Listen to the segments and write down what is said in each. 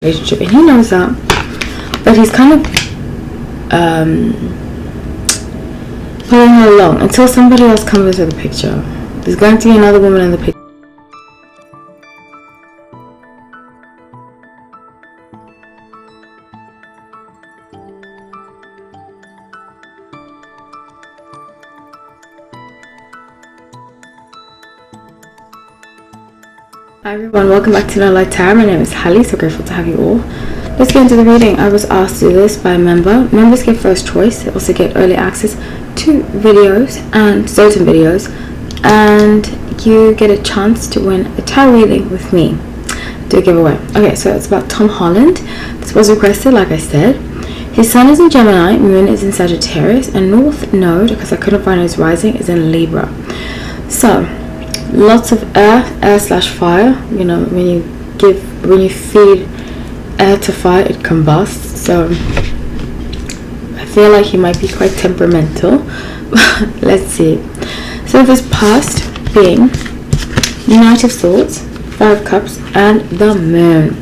relationship, and he knows that, but he's kind of pulling her along until somebody else comes into the picture. There's going to be another woman in the picture. Hi everyone, welcome back to No Light Tarot. My name is Hallie, so grateful to have you all. Let's get into the reading. I was asked to do this by a member. Members get first choice. They also get early access to videos and certain videos, and you get a chance to win a tarot reading with me. Do a giveaway. Okay, so it's about Tom Holland. This was requested, like I said. His sun is in Gemini, moon is in Sagittarius, and north node, because I couldn't find his rising, is in Libra. So lots of air/fire. You know, when you feed air to fire, it combusts. So I feel like he might be quite temperamental. Let's see. So this past being Knight of Swords, Five of Cups, and the Moon.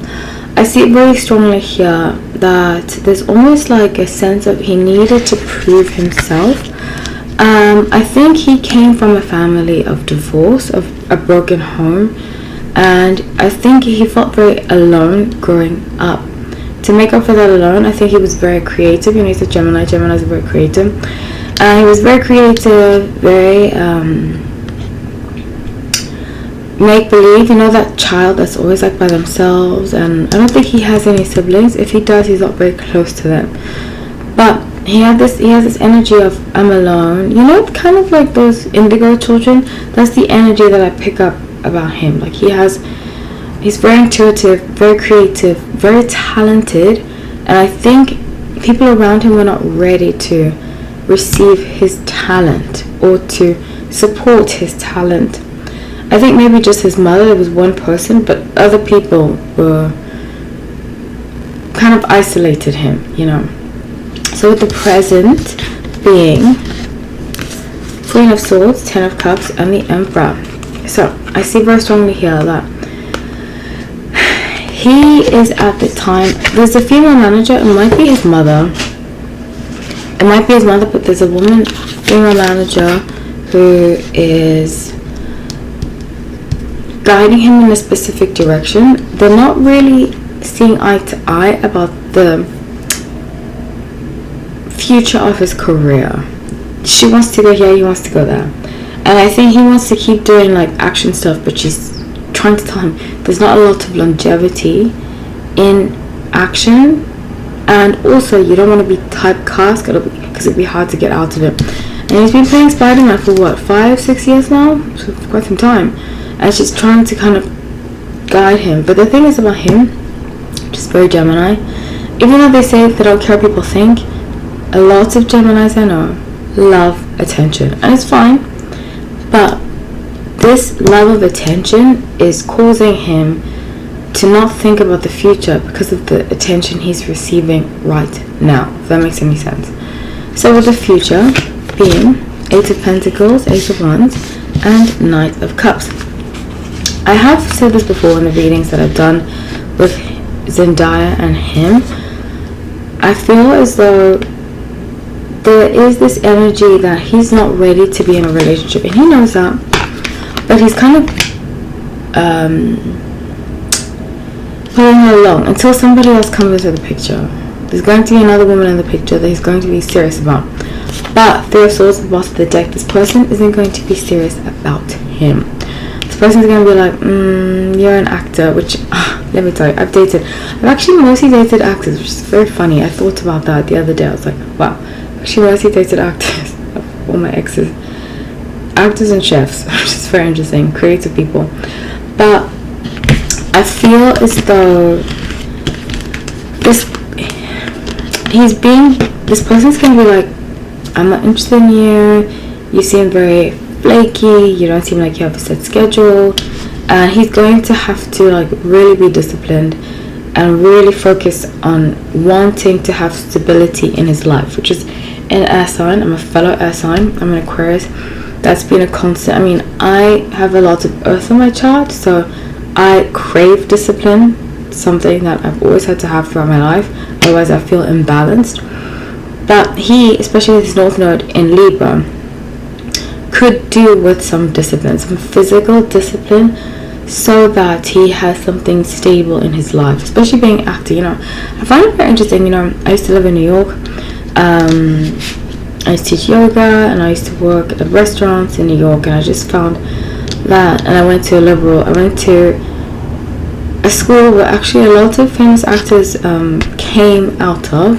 I see it very strongly here that there's almost like a sense of he needed to prove himself. I think he came from a family of divorce, of a broken home, and I think he felt very alone growing up. To make up for that alone, I think he was very creative. You know, he's a Gemini. Geminis are very creative. He was very creative, very make-believe. You know, that child that's always like by themselves, and I don't think he has any siblings. If he does, he's not very close to them. But he has this energy of I'm alone. You know, kind of like those indigo children. That's the energy that I pick up about him. Like he's very intuitive, very creative, very talented, and I think people around him were not ready to receive his talent or to support his talent. I think maybe just his mother, there was one person, but other people were kind of isolated him, you know. So with the present being Queen of Swords, Ten of Cups, and the Emperor. So I see very strongly here that he is at the time, there's a female manager. It might be his mother. It might be his mother, but there's a woman, female manager, who is guiding him in a specific direction. They're not really seeing eye to eye about the future of his career. She wants to go here, he wants to go there, and I think he wants to keep doing like action stuff, but she's trying to tell him there's not a lot of longevity in action, and also you don't want to be typecast because it'd be hard to get out of it. And he's been playing Spider-Man for what, 5-6 years now, so for quite some time, and she's trying to kind of guide him. But the thing is about him, just very Gemini, even though they say they don't care what people think, a lot of Geminis I know love attention, and it's fine, but this love of attention is causing him to not think about the future because of the attention he's receiving right now, if that makes any sense. So with the future being Eight of Pentacles, Ace of Wands, and Knight of Cups. I have said this before in the readings that I've done with Zendaya and him. I feel as though there is this energy that he's not ready to be in a relationship, and he knows that, but he's kind of pulling her along until somebody else comes into the picture. There's going to be another woman in the picture that he's going to be serious about. But Three of Swords at the bottom of the deck, this person isn't going to be serious about him. This person's going to be like, you're an actor, which, let me tell you, I've actually mostly dated actors, which is very funny. I thought about that the other day. I was like, wow, she mostly dated actors, all my exes, actors and chefs, which is very interesting, creative people. But I feel as though this person's gonna be like, I'm not interested in you, you seem very flaky, you don't seem like you have a set schedule, and he's going to have to like really be disciplined and really focus on wanting to have stability in his life, which is an air sign. I'm a fellow air sign. I'm an Aquarius. That's been a constant. I mean, I have a lot of earth on my chart, so I crave discipline. something that I've always had to have throughout my life, otherwise I feel imbalanced. But he, especially with his North Node in Libra, could do with some discipline, some physical discipline, so that he has something stable in his life, especially being an actor. I find it very interesting. I used to live in New York. I used to teach yoga, and I used to work at restaurants in New York, and I just found that, and I went to a school where actually a lot of famous actors came out of,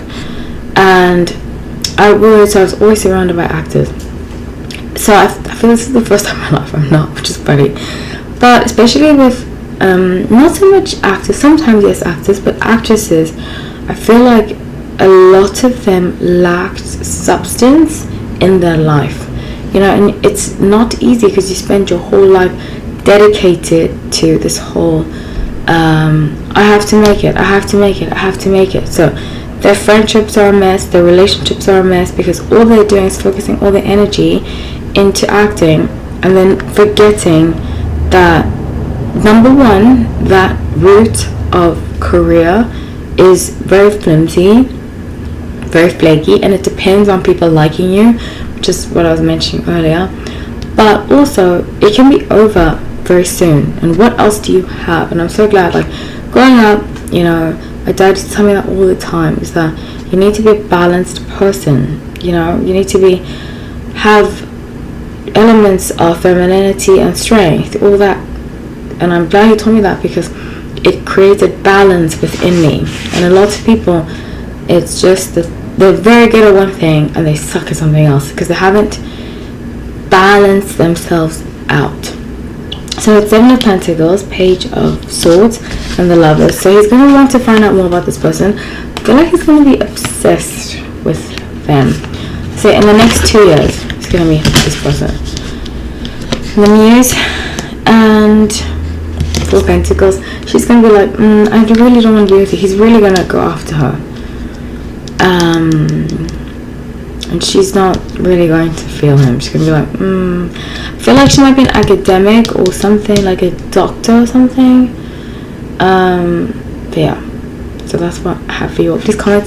and I was always surrounded by actors. So I feel this is the first time in my life I'm not, which is funny. But especially with not so much actors, sometimes yes actors, but actresses, I feel like a lot of them lacked substance in their life. And it's not easy because you spend your whole life dedicated to this whole I have to make it, I have to make it, I have to make it. So their friendships are a mess, their relationships are a mess, because all they're doing is focusing all their energy into acting, and then forgetting that, number one, that route of career is very flimsy, very flaky, and it depends on people liking you, which is what I was mentioning earlier. But also, it can be over very soon. And what else do you have? And I'm so glad, like, growing up, my dad used to tell me that all the time, is that you need to be a balanced person. You need to have elements of femininity and strength, all that. And I'm glad he told me that, because it created balance within me. And a lot of people, it's just that they're very good at one thing and they suck at something else because they haven't balanced themselves out. So it's 7 of Pentacles, Page of Swords, and the Lovers. So he's going to want to find out more about this person. I feel like he's going to be obsessed with them. So in the next 2 years, he's going to meet this person. The Muse and 4 Pentacles. She's going to be like, I really don't want to do it. He's really going to go after her. And she's not really going to feel him. She's going to be like, I feel like she might be an academic or something, like a doctor or something. But yeah, so that's what I have for you all. Please comment,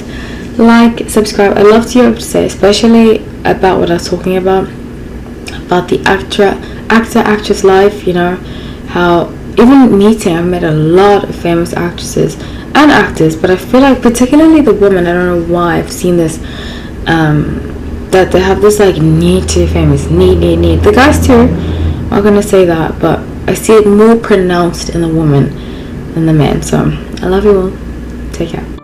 like, subscribe. I love to hear what to say, especially about what I was talking about the actress life. How even meeting, I've met a lot of famous actresses and actors, but I feel like particularly the women, I don't know why I've seen this, that they have this like need to be famous, need. The guys too, I'm not gonna say that, but I see it more pronounced in the woman than the men. So I love you all. Take care.